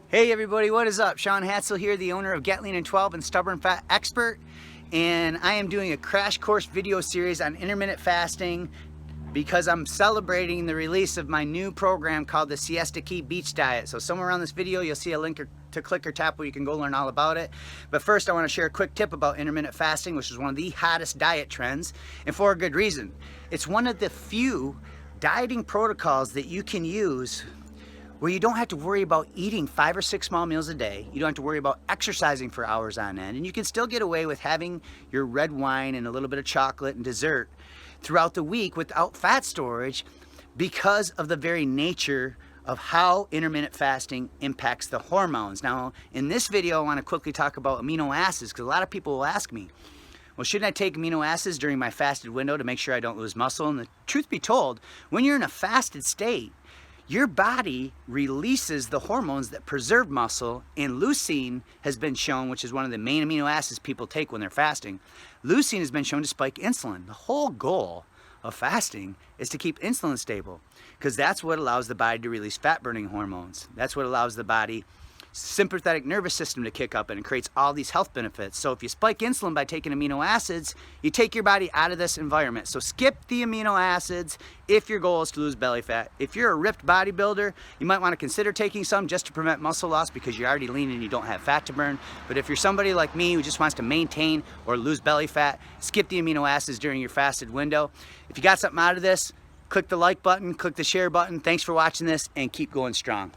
Hey everybody, what is up? Shaun Hadsall here, the owner of Get Lean in 12 and Stubborn Fat Expert, and I am doing a crash course video series on intermittent fasting because I'm celebrating the release of my new program called the Siesta Key Beach Diet. So somewhere around this video you'll see a link to click or tap where you can go learn all about it. But first I want to share a quick tip about intermittent fasting, which is one of the hottest diet trends, and for a good reason. It's one of the few dieting protocols that you can use where you don't have to worry about eating 5 or 6 small meals a day. You don't have to worry about exercising for hours on end, and you can still get away with having your red wine and a little bit of chocolate and dessert throughout the week without fat storage because of the very nature of how intermittent fasting impacts the hormones. Now, in this video, I want to quickly talk about amino acids because a lot of people will ask me, well, shouldn't I take amino acids during my fasted window to make sure I don't lose muscle? And the truth be told, when you're in a fasted state, your body releases the hormones that preserve muscle, and leucine has been shown, which is one of the main amino acids people take when they're fasting. Leucine has been shown to spike insulin. The whole goal of fasting is to keep insulin stable because that's what allows the body to release fat-burning hormones. That's what allows the body sympathetic nervous system to kick up, and it creates all these health benefits. So if you spike insulin by taking amino acids, you take your body out of this environment. So skip the amino acids if your goal is to lose belly fat. If you're a ripped bodybuilder, you might want to consider taking some just to prevent muscle loss because you're already lean and you don't have fat to burn. But if you're somebody like me who just wants to maintain or lose belly fat, skip the amino acids during your fasted window. If you got something out of this, click the like button, click the share button. Thanks for watching this, and keep going strong.